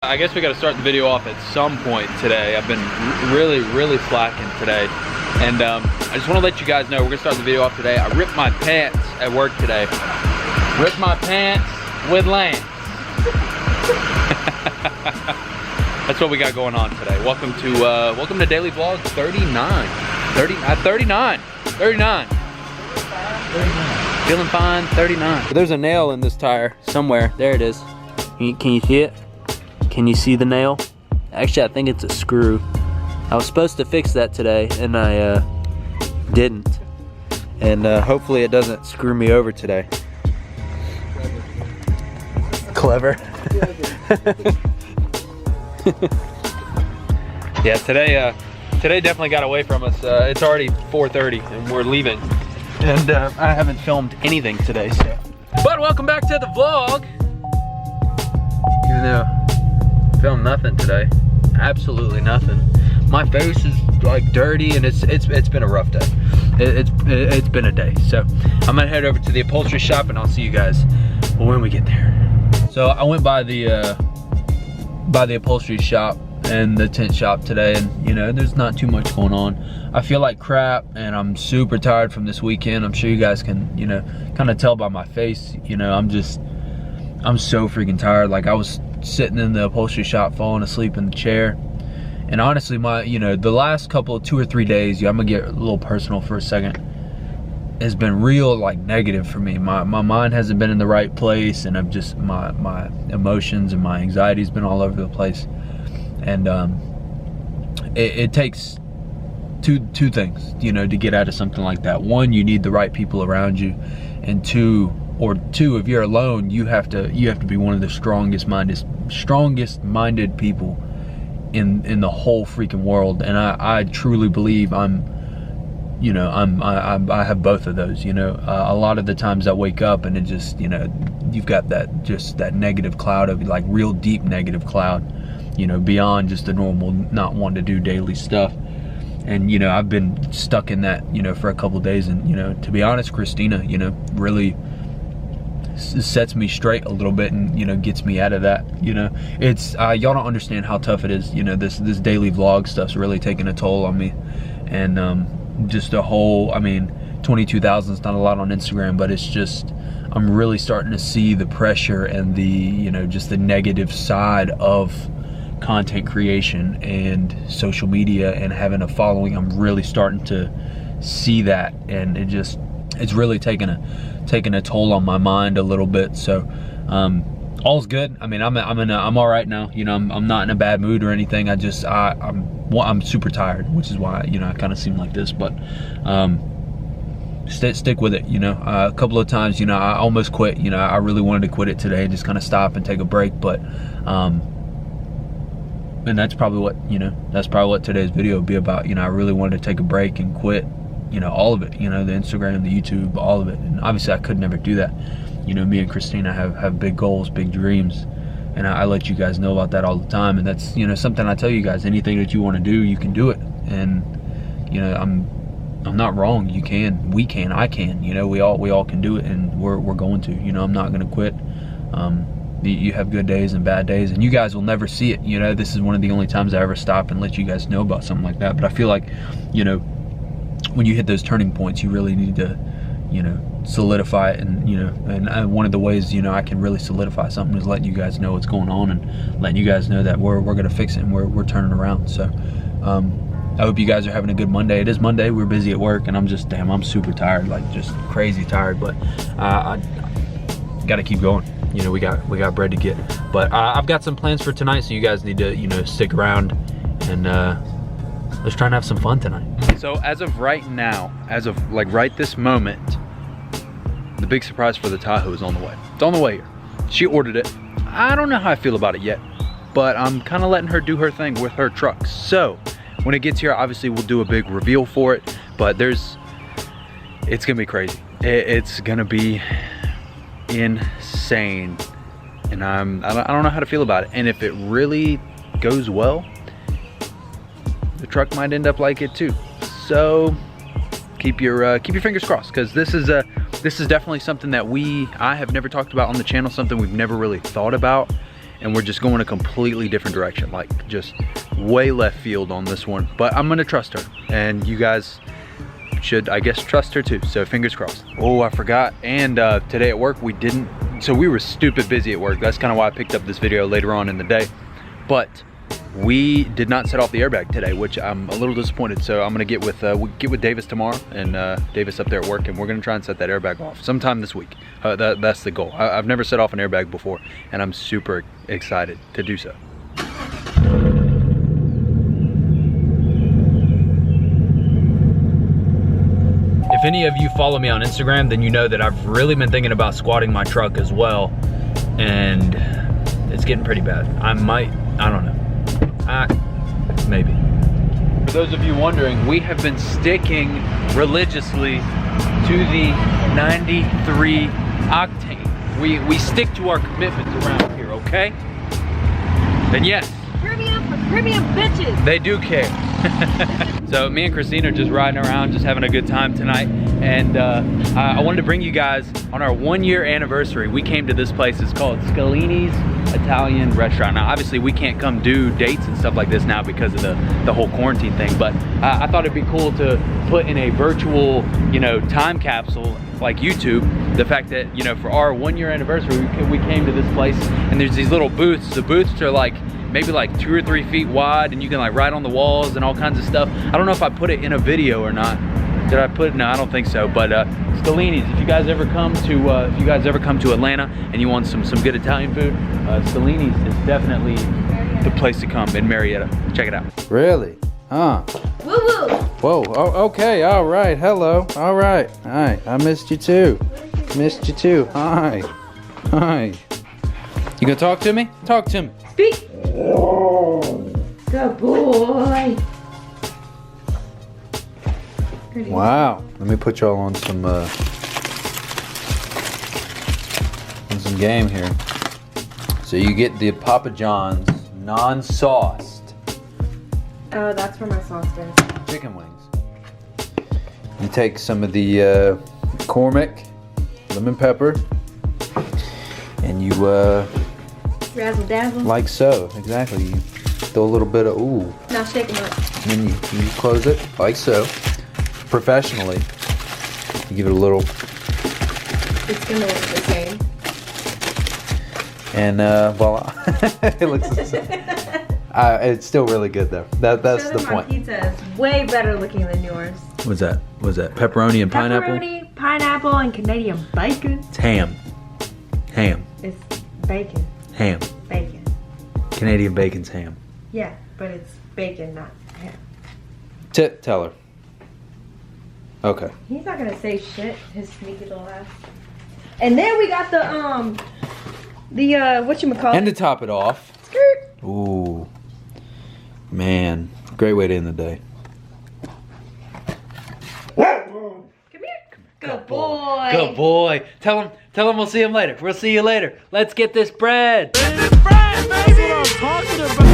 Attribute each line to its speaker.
Speaker 1: I guess we got to start the video off at some point today. I've been really slacking today, and I just want to let you guys know we're gonna start the video off today. I ripped my pants at work today. Ripped my pants with Lance. That's what we got going on today. Welcome to Daily Vlog 39. 39. Feeling fine, 39. There's a nail in this tire somewhere. There it is. Can you see it? Can you see the nail? Actually, I think it's a screw. I was supposed to fix that today, and I didn't. And hopefully it doesn't screw me over today. Clever. Yeah, today definitely got away from us. It's already 4:30, and we're leaving. And I haven't filmed anything today, so. But welcome back to the vlog. Even though filmed nothing today, absolutely nothing. My face is like dirty, and it's been a rough day. It's been a day. So I'm gonna head over to the upholstery shop, and I'll see you guys when we get there. So I went by the upholstery shop and the tent shop today, and you know, there's not too much going on. I feel like crap, and I'm super tired from this weekend. I'm sure you guys can, you know, kind of tell by my face. You know, I'm so freaking tired. Like, I was sitting in the upholstery shop falling asleep in the chair, and honestly, the last couple 2 or 3 days, I'm gonna get a little personal for a second, has been real like negative for me. My mind hasn't been in the right place, and I'm just my emotions and my anxiety has been all over the place. And it takes two things, you know, to get out of something like that. One, you need the right people around you, and two, if you're alone, you have to be one of the strongest minded people in the whole freaking world. And I truly believe I have both of those. You know, a lot of the times I wake up and it just, you know, you've got that negative cloud of, like, real deep negative cloud, you know, beyond just the normal not wanting to do daily stuff. And, you know, I've been stuck in that, you know, for a couple days. And, you know, to be honest, Christina, you know, really sets me straight a little bit, and, you know, gets me out of that. You know, it's y'all don't understand how tough it is. You know, this daily vlog stuff's really taking a toll on me. And just a whole, I mean, 22,000 is not a lot on Instagram, but it's just, I'm really starting to see the pressure and the, you know, just the negative side of content creation and social media and having a following. I'm really starting to see that, and it's really taking a toll on my mind a little bit. So all's good. I mean, I'm all right now. You know, I'm not in a bad mood or anything. I'm super tired, which is why, you know, I kind of seem like this. But stick with it. You know, a couple of times, you know, I almost quit. You know, I really wanted to quit it today, just kind of stop and take a break. But and that's probably what today's video would be about. You know, I really wanted to take a break and quit, you know, all of it, you know, the Instagram, the YouTube, all of it. And obviously I could never do that. You know, me and Christina have big goals, big dreams, and I let you guys know about that all the time. And that's, you know, something I tell you guys, anything that you want to do, you can do it. And, you know, I'm not wrong. You can, we can, I can, you know, we all can do it, and we're going to, you know, I'm not going to quit. You have good days and bad days, and you guys will never see it. You know, this is one of the only times I ever stop and let you guys know about something like that. But I feel like, you know, when you hit those turning points, you really need to, you know, solidify it. And, you know, and one of the ways, you know, I can really solidify something is letting you guys know what's going on, and letting you guys know that we're gonna fix it, and we're turning around. So I hope you guys are having a good Monday. It is Monday. We're busy at work, and I'm super tired, like just crazy tired. But I gotta keep going. You know, we got bread to get. But I've got some plans for tonight, so you guys need to, you know, stick around, and let's try and have some fun tonight. So as of right now, as of like right this moment, the big surprise for the Tahoe is on the way. It's on the way here. She ordered it. I don't know how I feel about it yet, but I'm kind of letting her do her thing with her truck. So when it gets here, obviously we'll do a big reveal for it, but it's gonna be crazy. It's gonna be insane, and I don't know how to feel about it. And if it really goes well, the truck might end up like it too. So keep your fingers crossed, because this is definitely something that I have never talked about on the channel, something we've never really thought about. and we're just going a completely different direction, like just way left field on this one. But I'm gonna trust her, and you guys should, I guess, trust her too, so fingers crossed. Oh, I forgot, and today at work we were stupid busy at work. That's kind of why I picked up this video later on in the day, but we did not set off the airbag today, which I'm a little disappointed. So I'm gonna get with Davis tomorrow, and Davis up there at work, and we're gonna try and set that airbag off sometime this week. That's the goal. I've never set off an airbag before, and I'm super excited to do so. If any of you follow me on Instagram, then you know that I've really been thinking about squatting my truck as well, and it's getting pretty bad. I don't know. Maybe. For those of you wondering, we have been sticking religiously to the 93 octane. We stick to our commitments around here, okay? And yes,
Speaker 2: Caribbean bitches.
Speaker 1: they do care. So me and Christine are just riding around, just having a good time tonight. And I wanted to bring you guys on our 1-year anniversary. We came to this place. It's called Scalini's Italian Restaurant. Now, obviously, we can't come do dates and stuff like this now because of the whole quarantine thing. But I thought it'd be cool to put in a virtual, time capsule like YouTube. The fact that, for our 1-year anniversary, we came to this place, and there's these little booths. The booths are like maybe like 2 or 3 feet wide, and you can like write on the walls and all kinds of stuff. I don't know if I put it in a video or not. Did I put it? No, I don't think so. But Scalini's, if you guys ever come to Atlanta and you want some good Italian food, Scalini's is definitely the place to come in Marietta. Check it out. Really? Huh?
Speaker 2: Woo woo.
Speaker 1: Whoa. Oh, okay. All right. Hello. All right. Hi. I missed you too. Missed you too. Hi. Hi. You gonna talk to me? Talk to me.
Speaker 2: Speak. Good boy.
Speaker 1: Wow. Let me put y'all on some game here. So you get the Papa John's non-sauced.
Speaker 2: Oh, that's where my sauce is.
Speaker 1: Chicken wings. You take some of the McCormick lemon pepper, and you
Speaker 2: Razzle dazzle.
Speaker 1: like so. Exactly. You throw a little bit of
Speaker 2: Now shake them up.
Speaker 1: and then you close it like so. Professionally, you give it a little,
Speaker 2: It's gonna look the same.
Speaker 1: and voila. It looks the same. It's still really good though. That's the point.
Speaker 2: My pizza is way better looking than yours.
Speaker 1: What's that? Pepperoni and pineapple?
Speaker 2: Pepperoni, pineapple, and Canadian bacon.
Speaker 1: It's ham. Ham.
Speaker 2: It's bacon.
Speaker 1: Ham.
Speaker 2: Bacon.
Speaker 1: Canadian bacon's ham.
Speaker 2: Yeah, but it's bacon, not ham.
Speaker 1: Tell her. Okay.
Speaker 2: He's not gonna say shit, his sneaky little ass. And then we got the whatchamacallit?
Speaker 1: And to top it off.
Speaker 2: Skirt.
Speaker 1: Ooh. Man. Great way to end the day.
Speaker 2: Come here. Good boy.
Speaker 1: Good boy. Tell him we'll see him later. We'll see you later. Let's get this bread.
Speaker 3: That's what I'm talking about.